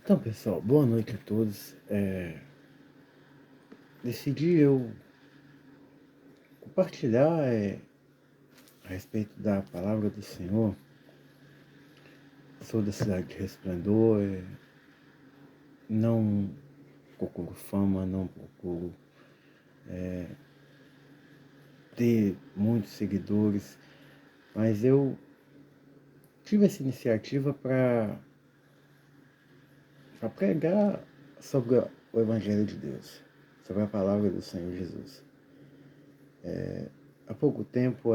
Então, pessoal, boa noite a todos. Decidi eu compartilhar a respeito da palavra do Senhor. Sou da cidade de Resplendor, não procuro fama, não procuro ter muitos seguidores, mas eu tive essa iniciativa para pregar sobre o Evangelho de Deus, sobre a palavra do Senhor Jesus. Há pouco tempo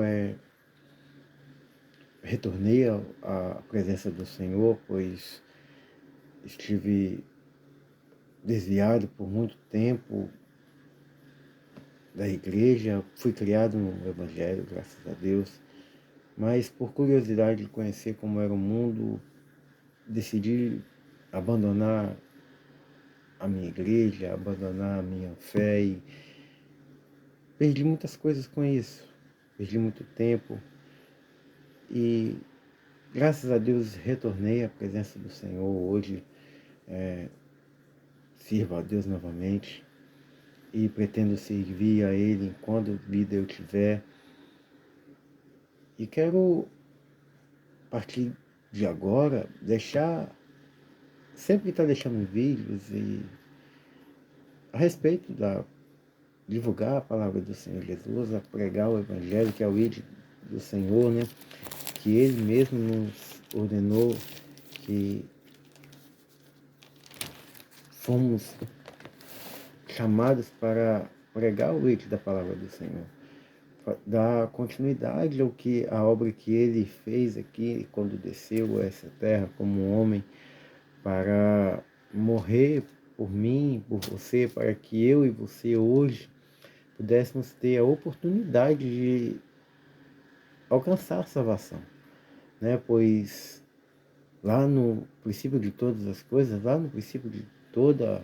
retornei à presença do Senhor, pois estive desviado por muito tempo da igreja, fui criado no Evangelho, graças a Deus, mas por curiosidade de conhecer como era o mundo, decidi abandonar a minha igreja, abandonar a minha fé e perdi muitas coisas com isso, perdi muito tempo e graças a Deus retornei à presença do Senhor. Hoje sirvo a Deus novamente e pretendo servir a Ele enquanto vida eu tiver. E quero, a partir de agora, sempre estar deixando vídeos a respeito divulgar a palavra do Senhor Jesus, a pregar o Evangelho, que é o ID do Senhor, né? Que Ele mesmo nos ordenou que fomos chamados para pregar o ID da palavra do Senhor. Dar continuidade à obra que Ele fez aqui, quando desceu a essa terra como um homem, para morrer por mim, por você, para que eu e você hoje pudéssemos ter a oportunidade de alcançar a salvação, né? Pois lá no princípio de todas as coisas, lá no princípio de toda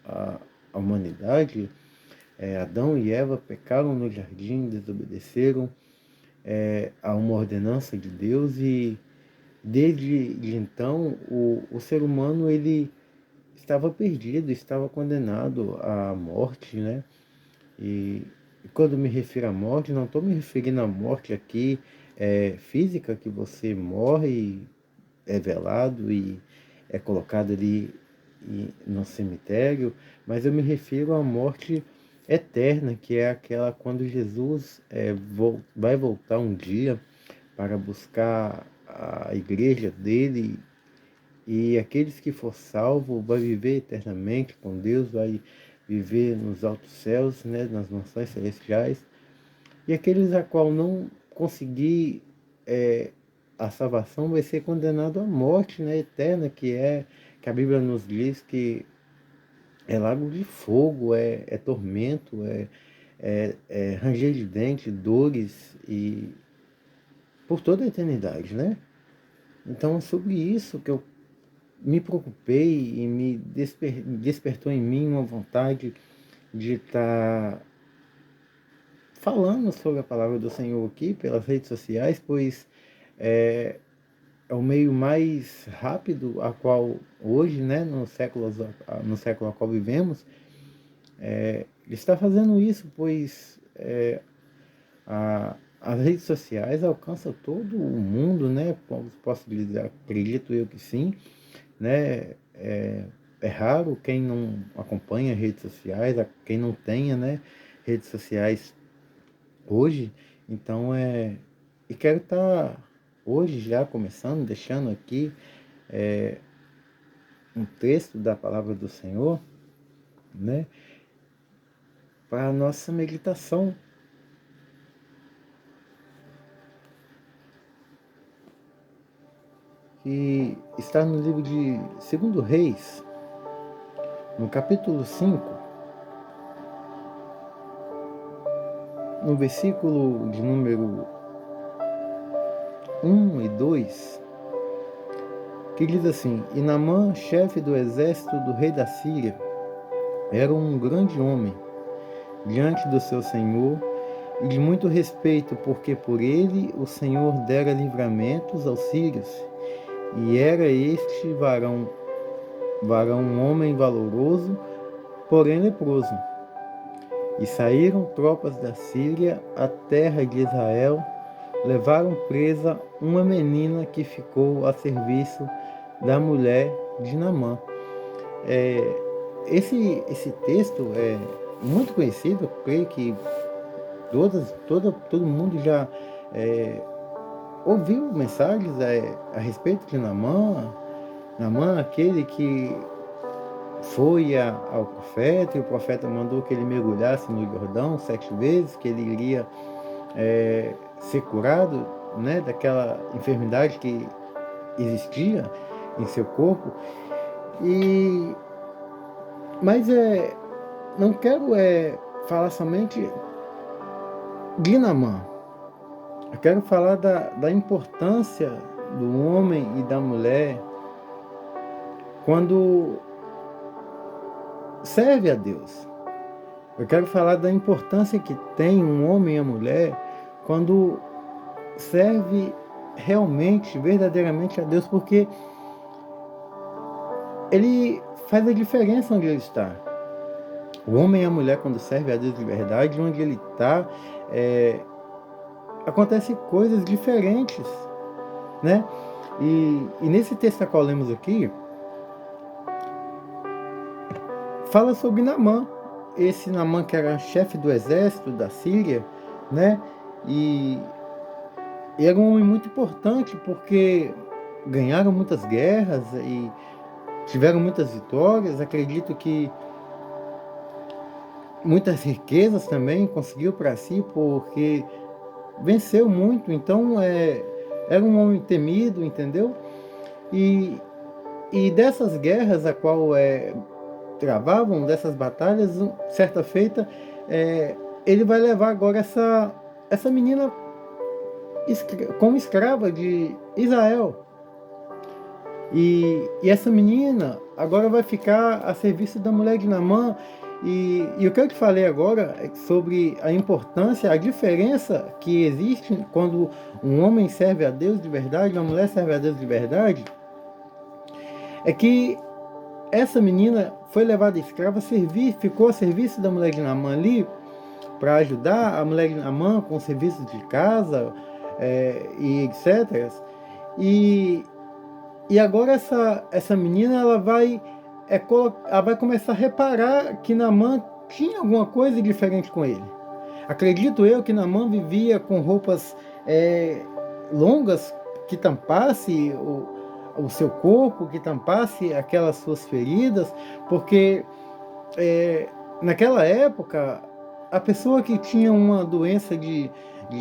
a humanidade, Adão e Eva pecaram no jardim, desobedeceram a uma ordenança de Deus e desde então o ser humano ele estava perdido, estava condenado à morte, né? E quando me refiro à morte, não estou me referindo à morte aqui física, que você morre, é velado e é colocado ali no cemitério, mas eu me refiro à morte eterna, que é aquela quando Jesus vai voltar um dia para buscar a igreja dele e aqueles que for salvo vai viver eternamente com Deus, vai viver nos altos céus, né, nas mansões celestiais. E aqueles a qual não conseguir a salvação vai ser condenado à morte, né, eterna, que a Bíblia nos diz que é lago de fogo, é tormento, é ranger de dentes, dores e por toda a eternidade, né? Então é sobre isso que eu me preocupei e despertou em mim uma vontade de estar falando sobre a palavra do Senhor aqui pelas redes sociais, pois é, é o meio mais rápido a qual hoje, né, no século a qual vivemos, está fazendo isso, pois as redes sociais alcançam todo o mundo, né? Posso dizer, acredito eu que sim, né? É raro quem não acompanha redes sociais, quem não tenha, né, redes sociais hoje. Então e quero estar hoje já começando, deixando aqui um texto da palavra do Senhor, né, para a nossa meditação, que está no livro de 2 Reis, no capítulo 5, no versículo de número 1 e 2, que diz assim: E Naamã, chefe do exército do rei da Síria, era um grande homem diante do seu senhor e de muito respeito, porque por ele o Senhor dera livramentos aos sírios, e era este varão varão, um homem valoroso, porém leproso. E saíram tropas da Síria à terra de Israel, levaram presa uma menina que ficou a serviço da mulher de Naamã. Esse texto é muito conhecido, eu creio que todo mundo já ouviu mensagens a respeito de Naamã. Naamã, aquele que foi ao profeta, e o profeta mandou que ele mergulhasse no Jordão 7 vezes, que ele iria ser curado, né, daquela enfermidade que existia em seu corpo. Mas não quero falar somente de Naamã. Eu quero falar da importância do homem e da mulher quando serve a Deus. Eu quero falar da importância que tem um homem e a mulher quando serve realmente, verdadeiramente a Deus, porque ele faz a diferença onde ele está. O homem e a mulher, quando serve a Deus de verdade, onde ele está, acontecem coisas diferentes, né? E nesse texto que lemos aqui, fala sobre Naamã. Esse Naamã que era chefe do exército da Síria, né? E era um homem muito importante, porque ganharam muitas guerras e tiveram muitas vitórias. Acredito que muitas riquezas também conseguiu para si, porque venceu muito. Então era um homem temido, entendeu? E dessas guerras a qual travavam, dessas batalhas, certa feita, ele vai levar agora essa menina como escrava de Israel. E essa menina agora vai ficar a serviço da mulher de Naamã. E o que eu te falei agora é sobre a importância, a diferença que existe quando um homem serve a Deus de verdade, uma mulher serve a Deus de verdade, é que essa menina foi levada escrava, ficou a serviço da mulher de Naamã ali, para ajudar a mulher de Naamã com serviços de casa, e etc. E agora essa menina ela vai começar a reparar que Naamã tinha alguma coisa diferente com ele. Acredito eu que Naamã vivia com roupas longas que tampasse o seu corpo, que tampasse aquelas suas feridas, porque naquela época a pessoa que tinha uma doença de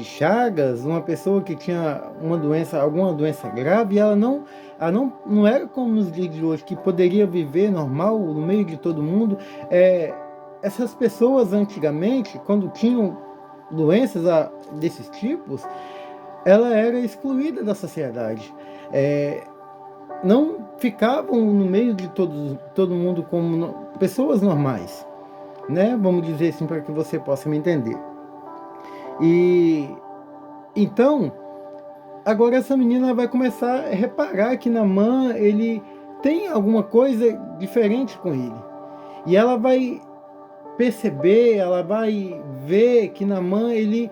Chagas, uma pessoa que tinha alguma doença grave, ela não era como nos dias de hoje, que poderia viver normal no meio de todo mundo. Essas pessoas antigamente, quando tinham doenças desses tipos, ela era excluída da sociedade. Não ficavam no meio de todo mundo como pessoas normais, né? Vamos dizer assim, para que você possa me entender. E então, agora essa menina vai começar a reparar que Naamã, ele tem alguma coisa diferente com ele. E ela vai perceber, ela vai ver que Naamã, ele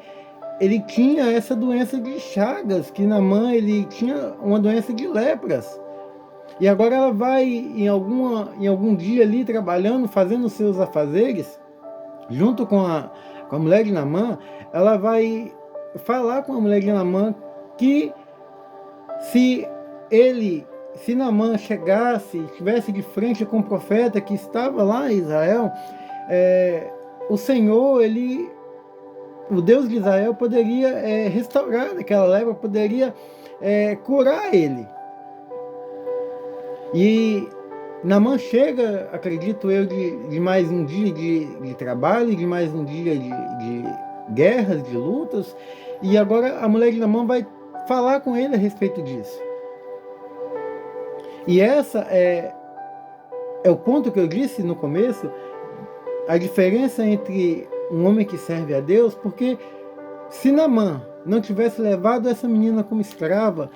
tinha essa doença de Chagas, que Naamã, ele tinha uma doença de lepras. E agora ela vai, em algum dia ali, trabalhando, fazendo seus afazeres, junto com a mulher de Naamã, ela vai falar com a mulher de Naamã que se Naamã estivesse de frente com o profeta que estava lá em Israel, o Senhor, o Deus de Israel poderia restaurar aquela lepra, poderia curar ele. E Naamã chega, acredito eu, de mais um dia de trabalho, de mais um dia de guerras, de lutas, e agora a mulher de Naamã vai falar com ele a respeito disso. E essa é o ponto que eu disse no começo, a diferença entre um homem que serve a Deus, porque se Naamã não tivesse levado essa menina como escrava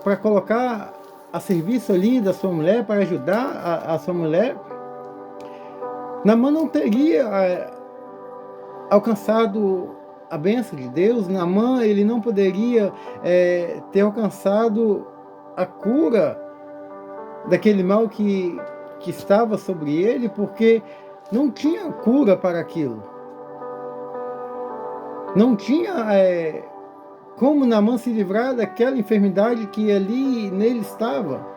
para colocar a serviço ali da sua mulher, para ajudar a sua mulher, Naamã não teria alcançado a bênção de Deus. Naamã, ele não poderia ter alcançado a cura daquele mal que estava sobre ele, porque não tinha cura para aquilo. Não tinha como Naamã se livrar daquela enfermidade que ali nele estava.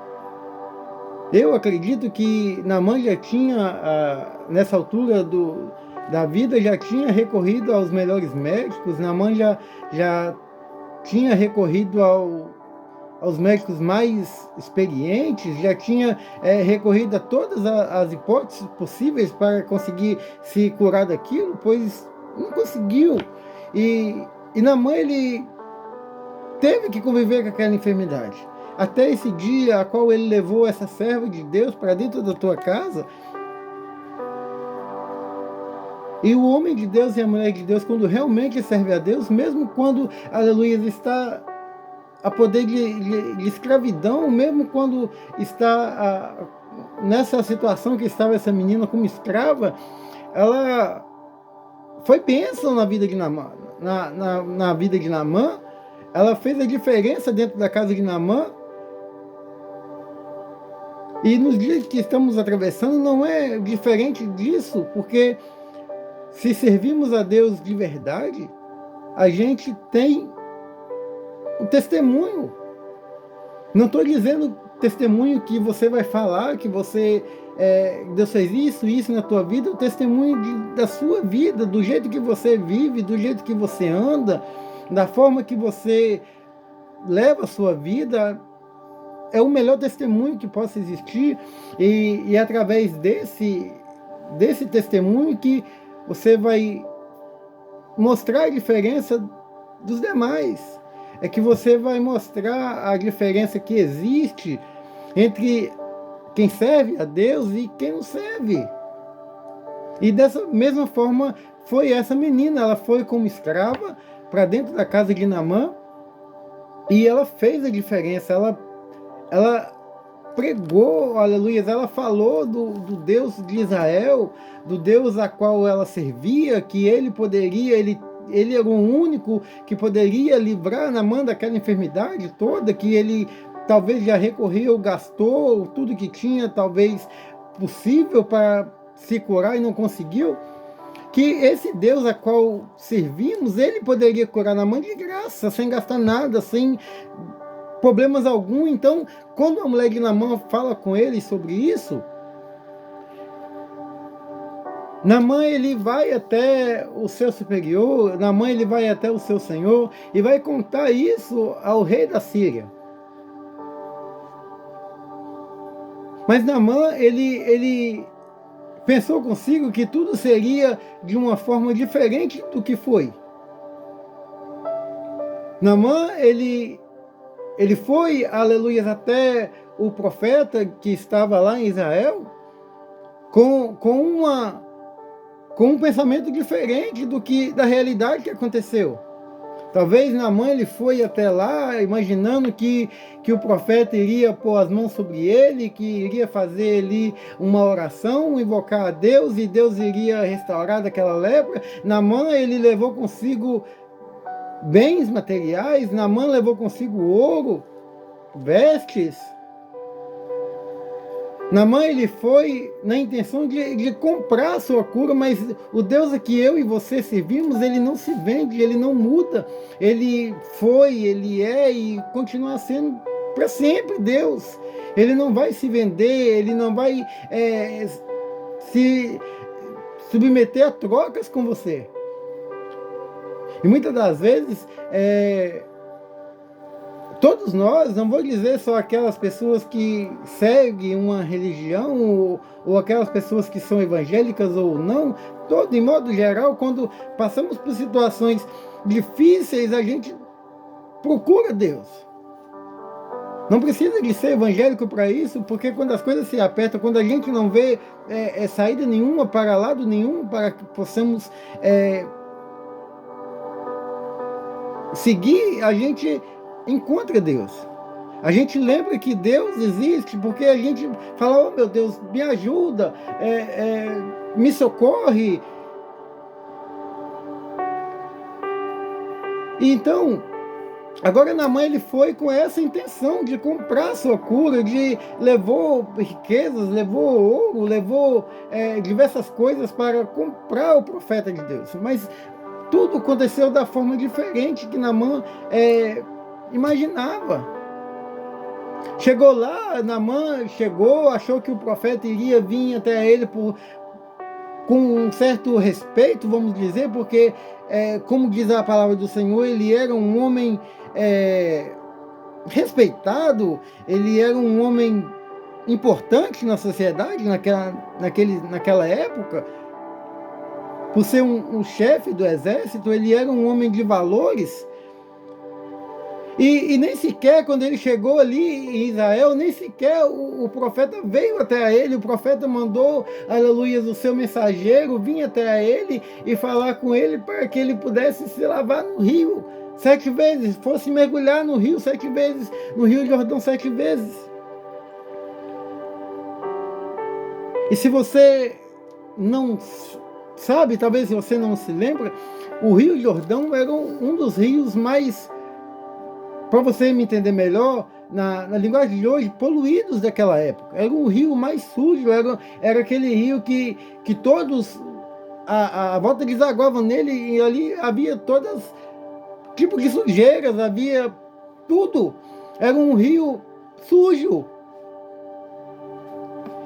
Eu acredito que Naamã já tinha, nessa altura da vida, já tinha recorrido aos melhores médicos. Naamã já tinha recorrido aos médicos mais experientes, já tinha recorrido a todas as hipóteses possíveis para conseguir se curar daquilo, pois não conseguiu. E Naamã, ele teve que conviver com aquela enfermidade. Até esse dia a qual ele levou essa serva de Deus para dentro da tua casa. E o homem de Deus e a mulher de Deus, quando realmente serve a Deus, mesmo quando, aleluia, está a poder de escravidão, mesmo quando está nessa situação que estava essa menina como escrava, ela foi bênção na vida de Naamã. Na vida de Naamã, ela fez a diferença dentro da casa de Naamã. E nos dias que estamos atravessando não é diferente disso, porque se servimos a Deus de verdade, a gente tem o testemunho. Não estou dizendo testemunho que você vai falar, que você Deus fez isso na tua vida, o testemunho da sua vida, do jeito que você vive, do jeito que você anda, da forma que você leva a sua vida, é o melhor testemunho que possa existir, e através desse testemunho que você vai mostrar a diferença dos demais. É que você vai mostrar a diferença que existe entre quem serve a Deus e quem não serve. E dessa mesma forma foi essa menina. Ela foi como escrava para dentro da casa de Naamã e ela fez a diferença. Ela pregou, aleluia, ela falou do Deus de Israel, do Deus a qual ela servia, que ele poderia, ele era o único que poderia livrar Naamã daquela enfermidade toda, que ele talvez já recorreu, gastou tudo que tinha, talvez possível para se curar e não conseguiu. Que esse Deus a qual servimos, ele poderia curar Naamã de graça, sem gastar nada, sem problemas algum. Então, quando a mulher de Naamã fala com ele sobre isso, Naamã, ele vai até o seu superior, Naamã, ele vai até o seu senhor e vai contar isso ao rei da Síria. Mas Naamã, ele pensou consigo que tudo seria de uma forma diferente do que foi. Naamã, ele foi, aleluia, até o profeta que estava lá em Israel com um pensamento diferente da realidade que aconteceu. Talvez Naamã, ele foi até lá imaginando que o profeta iria pôr as mãos sobre ele, que iria fazer ali uma oração, invocar a Deus e Deus iria restaurar daquela lepra. Naamã, ele levou consigo bens materiais, Naamã levou consigo ouro, vestes. Naamã, ele foi na intenção de comprar a sua cura, mas o Deus a que eu e você servimos, ele não se vende, ele não muda. Ele foi, ele é e continua sendo para sempre Deus. Ele não vai se vender, ele não vai se submeter a trocas com você. E muitas das vezes, todos nós, não vou dizer só aquelas pessoas que seguem uma religião ou aquelas pessoas que são evangélicas ou não, de modo geral, quando passamos por situações difíceis, a gente procura Deus. Não precisa de ser evangélico para isso, porque quando as coisas se apertam, quando a gente não vê saída nenhuma, para lado nenhum, para que possamos seguir, a gente encontra Deus. A gente lembra que Deus existe porque a gente fala, oh meu Deus, me ajuda, me socorre. E então, agora Naamã ele foi com essa intenção de comprar sua cura, levou riquezas, levou ouro, levou diversas coisas para comprar o profeta de Deus. Mas tudo aconteceu da forma diferente que Naamã imaginava. Chegou lá, Naamã chegou, achou que o profeta iria vir até ele com um certo respeito, vamos dizer, porque, como diz a palavra do Senhor, ele era um homem respeitado, ele era um homem importante na sociedade naquela época. Por ser um chefe do exército, ele era um homem de valores. E nem sequer, quando ele chegou ali em Israel, nem sequer o profeta veio até ele, o profeta mandou, aleluia, o seu mensageiro vir até ele e falar com ele para que ele pudesse se lavar no rio 7 vezes, fosse mergulhar no rio 7 vezes, no Rio Jordão 7 vezes. E se você não sabe, talvez você não se lembra, o Rio Jordão era um dos rios mais, para você me entender melhor, na linguagem de hoje, poluídos daquela época. Era um rio mais sujo, era aquele rio que todos a volta desaguavam nele, e ali havia todas tipos de sujeiras, havia tudo. Era um rio sujo.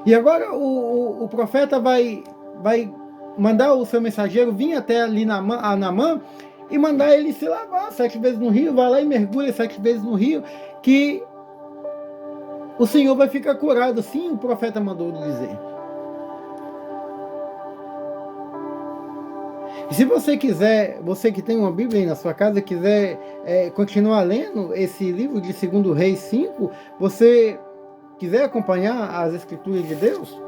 E agora o profeta vai mandar o seu mensageiro vir até ali a Naamã e mandar ele se lavar 7 vezes no rio, vai lá e mergulha 7 vezes no rio, que o Senhor vai ficar curado. Sim, o profeta mandou dizer. E se você quiser, você que tem uma Bíblia aí na sua casa, quiser continuar lendo esse livro de 2 Reis 5, você quiser acompanhar as Escrituras de Deus,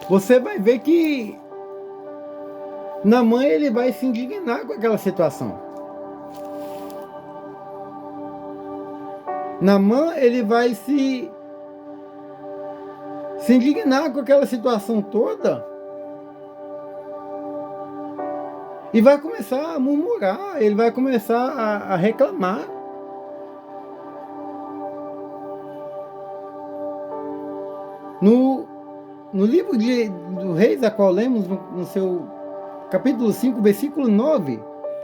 você vai ver que Naamã ele vai se indignar com aquela situação. Naamã ele vai se indignar com aquela situação toda e vai começar a murmurar, ele vai começar a reclamar. No livro do Reis, a qual lemos no seu capítulo 5, versículo 9,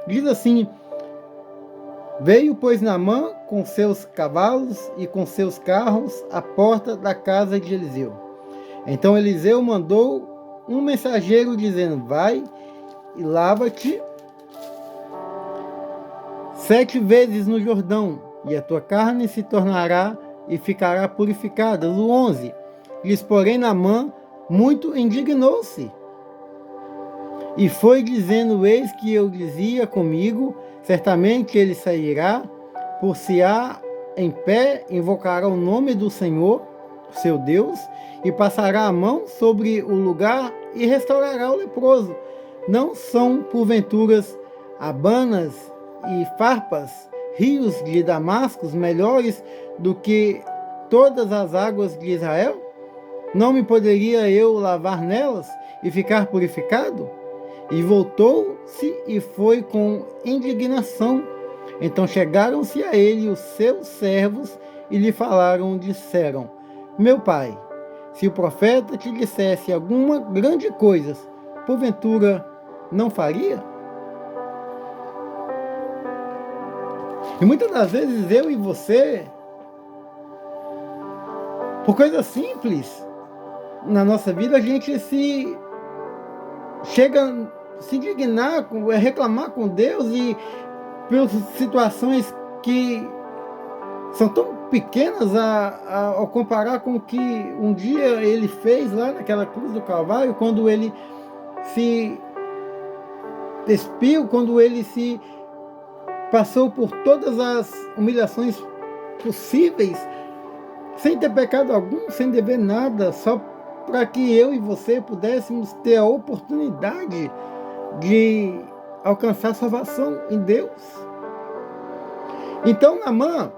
diz assim: Veio, pois, Naamã com seus cavalos e com seus carros à porta da casa de Eliseu. Então Eliseu mandou um mensageiro dizendo: Vai e lava-te 7 vezes no Jordão, e a tua carne se tornará e ficará purificada. No 11, lhes porém Naamã muito indignou-se, e foi dizendo: Eis que eu dizia comigo, certamente ele sairá, por se há em pé, invocará o nome do Senhor, seu Deus, e passará a mão sobre o lugar e restaurará o leproso. Não são, porventuras, Abanas e Farpas, rios de Damasco, melhores do que todas as águas de Israel? Não me poderia eu lavar nelas e ficar purificado? E voltou-se e foi com indignação. Então chegaram-se a ele os seus servos e lhe falaram, disseram: Meu pai, se o profeta te dissesse alguma grande coisa, porventura não faria? E muitas das vezes eu e você, por coisas simples na nossa vida, a gente chega a se indignar, reclamar com Deus, e por situações que são tão pequenas ao comparar com o que um dia ele fez lá naquela cruz do Calvário, quando ele se despiu, quando ele se passou por todas as humilhações possíveis, sem ter pecado algum, sem dever nada, só para que eu e você pudéssemos ter a oportunidade de alcançar a salvação em Deus. Então Naamã,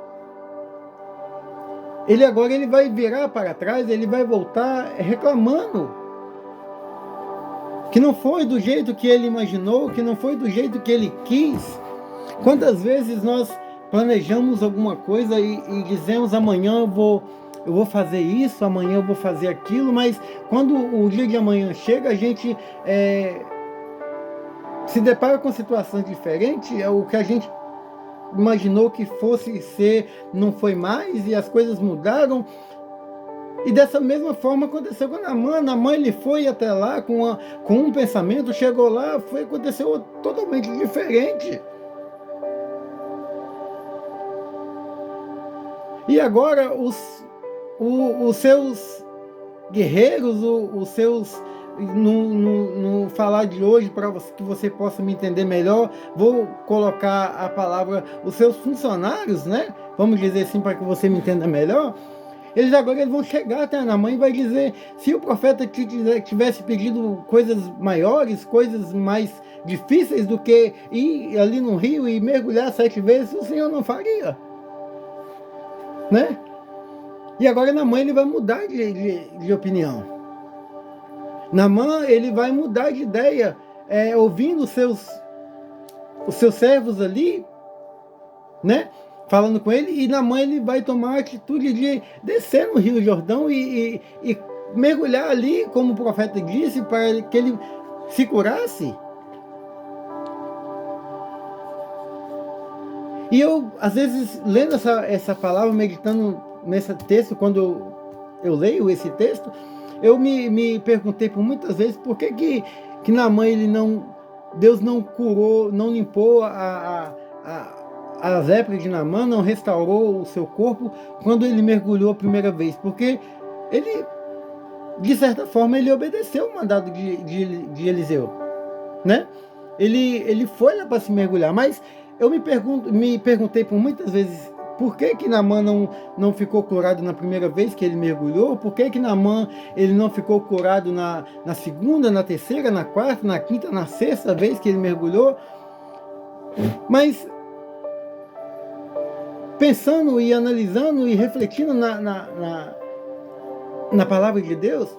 ele agora ele vai virar para trás, ele vai voltar reclamando que não foi do jeito que ele imaginou, que não foi do jeito que ele quis. Quantas vezes nós planejamos alguma coisa e dizemos amanhã eu vou fazer isso, amanhã eu vou fazer aquilo, mas quando o dia de amanhã chega, a gente se depara com situações diferentes, o que a gente imaginou que fosse ser, não foi mais, e as coisas mudaram. E dessa mesma forma aconteceu com Naamã. Naamã ele foi até lá com um pensamento, chegou lá, aconteceu totalmente diferente. E agora os seus guerreiros, os seus, no falar de hoje, para que você possa me entender melhor, vou colocar a palavra, os seus funcionários, né? Vamos dizer assim, para que você me entenda melhor. Eles agora vão chegar até Naamã e vai dizer, se o profeta tivesse pedido coisas maiores, coisas mais difíceis do que ir ali no rio e mergulhar 7 vezes, o Senhor não faria. Né? E agora Naamã ele vai mudar de opinião. Naamã ele vai mudar de ideia, ouvindo os seus servos ali, né? Falando com ele, e Naamã ele vai tomar a atitude de descer no Rio Jordão e mergulhar ali, como o profeta disse, para que ele se curasse. E eu, às vezes, lendo essa palavra, meditando nesse texto, quando eu leio esse texto, eu me perguntei por muitas vezes por que Naamã Deus não curou, não limpou as lepras de Naamã, não restaurou o seu corpo quando ele mergulhou a primeira vez, porque ele, de certa forma, ele obedeceu o mandado de Eliseu, né? Ele foi lá para se mergulhar, mas eu me perguntei por muitas vezes por que Naamã não ficou curado na primeira vez que ele mergulhou, por que Naamã ele não ficou curado na segunda, na terceira, na quarta, na quinta, na sexta vez que ele mergulhou. Mas pensando e analisando e refletindo na palavra de Deus,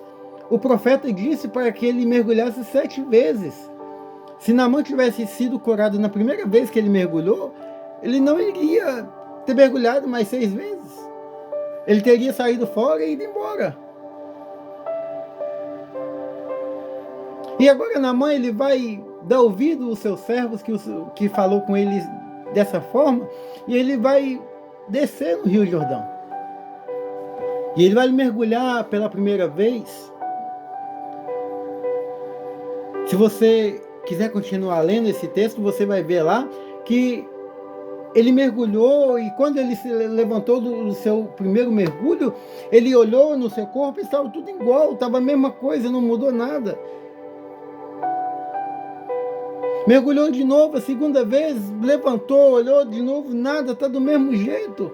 o profeta disse para que ele mergulhasse 7 vezes. Se Naamã tivesse sido curado na primeira vez que ele mergulhou, ele não iria ter mergulhado mais 6 vezes. Ele teria saído fora e ido embora. E agora Naamã ele vai dar ouvido aos seus servos que falou com eles dessa forma, e ele vai descer no Rio Jordão. E ele vai mergulhar pela primeira vez. Se você quiser continuar lendo esse texto, você vai ver lá que ele mergulhou, e quando ele se levantou do seu primeiro mergulho, ele olhou no seu corpo e estava tudo igual, estava a mesma coisa, não mudou nada. Mergulhou de novo a segunda vez, levantou, olhou de novo, nada, está do mesmo jeito.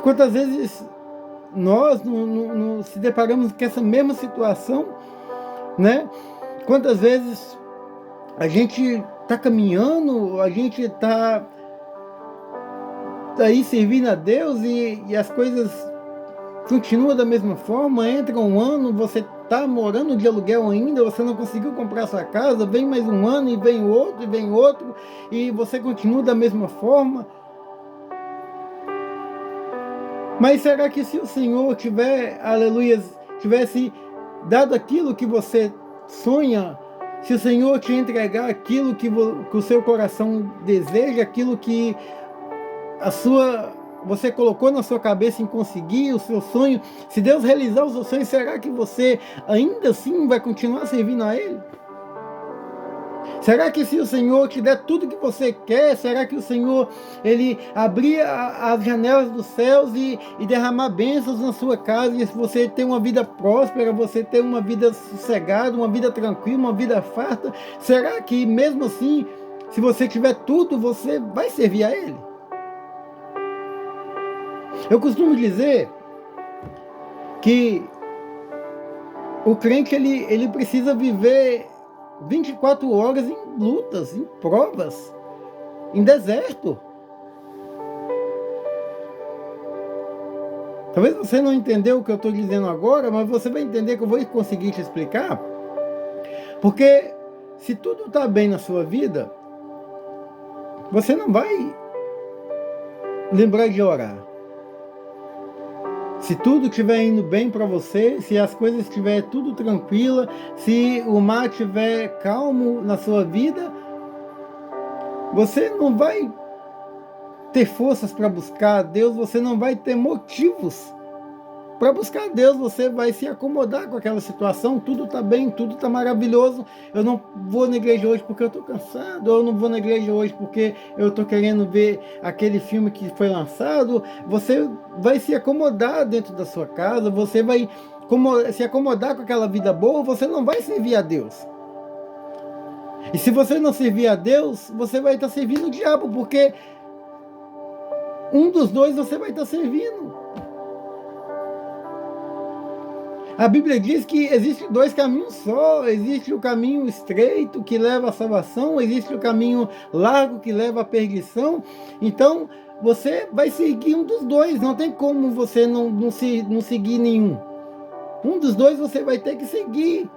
Quantas vezes nós não se deparamos com essa mesma situação, né? Quantas vezes a gente está caminhando, a gente está aí servindo a Deus e as coisas continuam da mesma forma, entra um ano, você está morando de aluguel ainda, você não conseguiu comprar sua casa, vem mais um ano e vem outro, e você continua da mesma forma. Mas será que se o Senhor tivesse dado aquilo que você sonha, se o Senhor te entregar aquilo que o seu coração deseja, aquilo que você colocou na sua cabeça em conseguir o seu sonho, se Deus realizar o seu sonho, será que você ainda assim vai continuar servindo a Ele? Será que se o Senhor te der tudo que você quer, será que o Senhor, Ele abrir as janelas dos céus e derramar bênçãos na sua casa, e você ter uma vida próspera, você ter uma vida sossegada, uma vida tranquila, uma vida farta, será que mesmo assim, se você tiver tudo, você vai servir a Ele? Eu costumo dizer que o crente ele precisa viver 24 horas em lutas, em provas, em deserto. Talvez você não entendeu o que eu estou dizendo agora, mas você vai entender que eu vou conseguir te explicar. Porque se tudo está bem na sua vida, você não vai lembrar de orar. Se tudo estiver indo bem para você, se as coisas estiver tudo tranquila, se o mar estiver calmo na sua vida, você não vai ter forças para buscar a Deus, você não vai ter motivos para buscar a Deus, você vai se acomodar com aquela situação, tudo está bem, tudo está maravilhoso, eu não vou na igreja hoje porque eu estou cansado, eu não vou na igreja hoje porque eu estou querendo ver aquele filme que foi lançado. Você vai se acomodar dentro da sua casa, você vai se acomodar com aquela vida boa, você não vai servir a Deus. E se você não servir a Deus, você vai estar servindo o diabo, porque um dos dois você vai estar servindo. A Bíblia diz que existem dois caminhos só. Existe o caminho estreito que leva à salvação, existe o caminho largo que leva à perdição. Então, você vai seguir um dos dois. Não tem como você não seguir nenhum. Um dos dois você vai ter que seguir.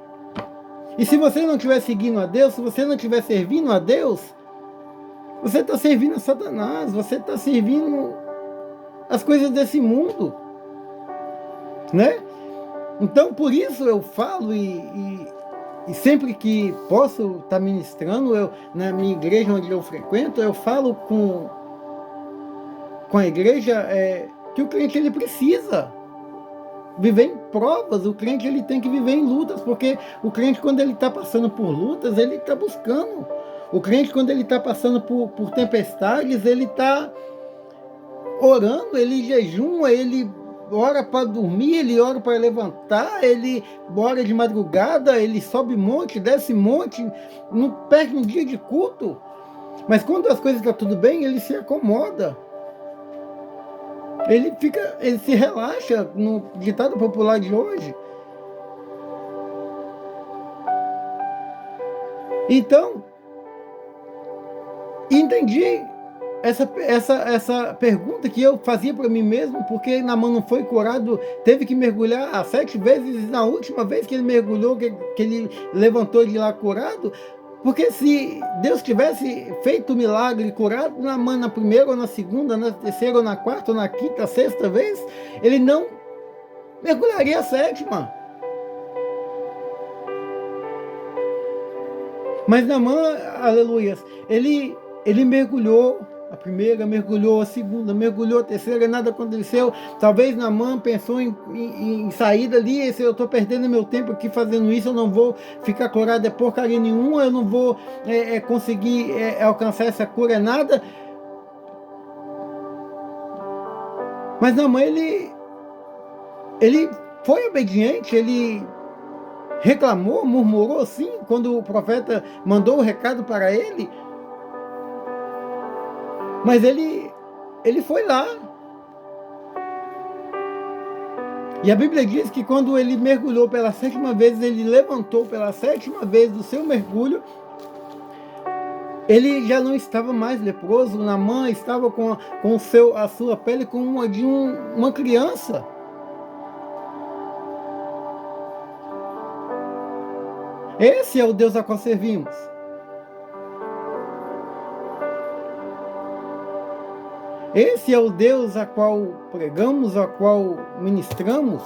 E se você não estiver seguindo a Deus, se você não estiver servindo a Deus, você está servindo a Satanás, você está servindo as coisas desse mundo, né? Então, por isso eu falo e sempre que posso estar ministrando, na minha igreja onde eu frequento, eu falo com a igreja que o crente ele precisa viver em provas, o crente ele tem que viver em lutas, porque o crente quando ele está passando por lutas, ele está buscando. O crente quando ele está passando por tempestades, ele está orando, ele jejuma, ele ora para dormir, ele ora para levantar, ele ora de madrugada, ele sobe monte, desce monte, não perde um dia de culto. Mas quando as coisas estão tudo bem, ele se acomoda. Ele se relaxa, no ditado popular de hoje. Então, entendi essa pergunta que eu fazia para mim mesmo, porque Naamã não foi curado, teve que mergulhar 7 vezes, na última vez que ele mergulhou, que ele levantou de lá curado, porque se Deus tivesse feito o milagre e curado Naamã na primeira ou na segunda, na terceira ou na quarta ou na quinta, sexta vez, ele não mergulharia a 7ª. Mas Naamã, aleluias, ele mergulhou a primeira, mergulhou a segunda, mergulhou a terceira, nada aconteceu. Talvez Naamã pensou em sair dali, se eu estou perdendo meu tempo aqui fazendo isso, eu não vou ficar curado de porcaria nenhuma, eu não vou conseguir alcançar essa cura, nada. Mas Naamã, ele foi obediente, ele reclamou, murmurou sim, quando o profeta mandou o recado para ele. Mas ele foi lá. E a Bíblia diz que quando ele mergulhou pela 7ª vez, ele levantou pela 7ª vez do seu mergulho, ele já não estava mais leproso. Naamã estava com a sua pele como a de uma criança. Esse é o Deus a qual servimos. Esse é o Deus a qual pregamos, a qual ministramos.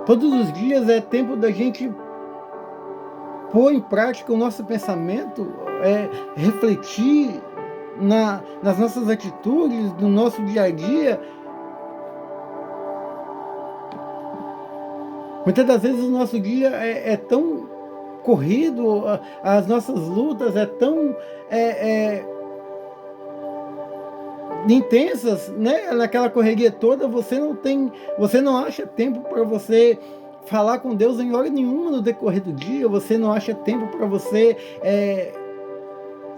Todos os dias é tempo da gente pôr em prática o nosso pensamento, refletir nas nossas atitudes, no nosso dia a dia. Muitas das vezes o nosso dia é tão corrido, as nossas lutas tão intensas, né? Naquela correria toda, você não acha tempo para você falar com Deus em hora nenhuma no decorrer do dia, você não acha tempo para você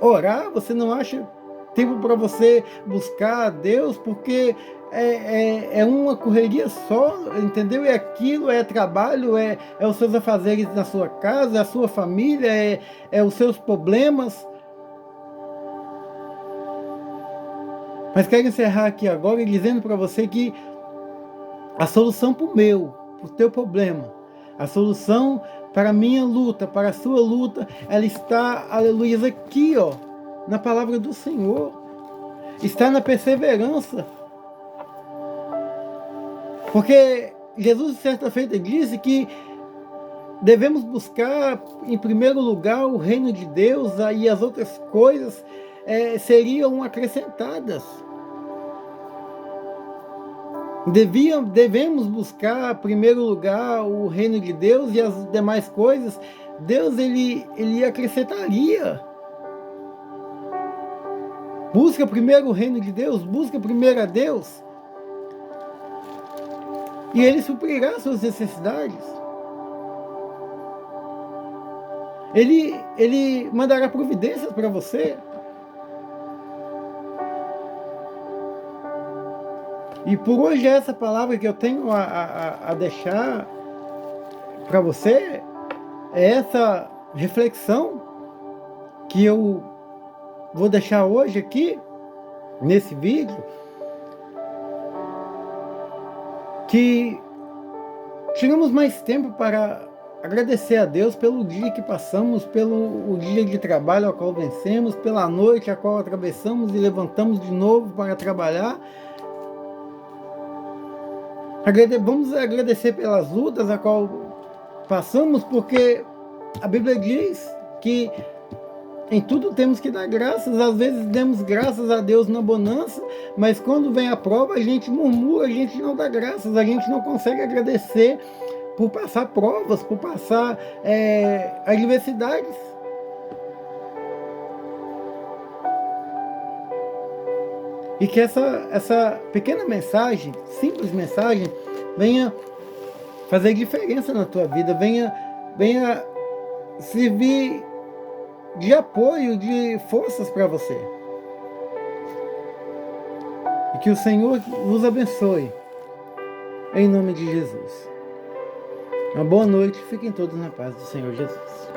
orar, você não acha tempo para você buscar a Deus, porque é uma correria só, entendeu? É aquilo, é trabalho, é os seus afazeres na sua casa, é a sua família, é os seus problemas. Mas quero encerrar aqui agora dizendo para você que a solução para o teu problema, a solução para a minha luta, para a sua luta, ela está, aleluia, aqui, ó, na palavra do Senhor. Está na perseverança. Porque Jesus, certa feita, disse que devemos buscar, em primeiro lugar, o reino de Deus, aí as outras coisas seriam acrescentadas. Devemos buscar, em primeiro lugar, o reino de Deus e as demais coisas, Deus ele acrescentaria. Busca primeiro o reino de Deus, busca primeiro a Deus, e Ele suprirá suas necessidades. Ele mandará providências para você. E por hoje essa palavra que eu tenho a deixar para você, é essa reflexão que eu vou deixar hoje aqui, nesse vídeo, que tivemos mais tempo para agradecer a Deus pelo dia que passamos, pelo dia de trabalho ao qual vencemos, pela noite a qual atravessamos e levantamos de novo para trabalhar. Vamos agradecer pelas lutas a qual passamos, porque a Bíblia diz que em tudo temos que dar graças. Às vezes demos graças a Deus na bonança, mas quando vem a prova a gente murmura, a gente não dá graças, a gente não consegue agradecer por passar provas, por passar adversidades. E que essa pequena mensagem, simples mensagem, venha fazer diferença na tua vida, venha servir de apoio, de forças para você. E que o Senhor vos abençoe, em nome de Jesus. Uma boa noite, fiquem todos na paz do Senhor Jesus.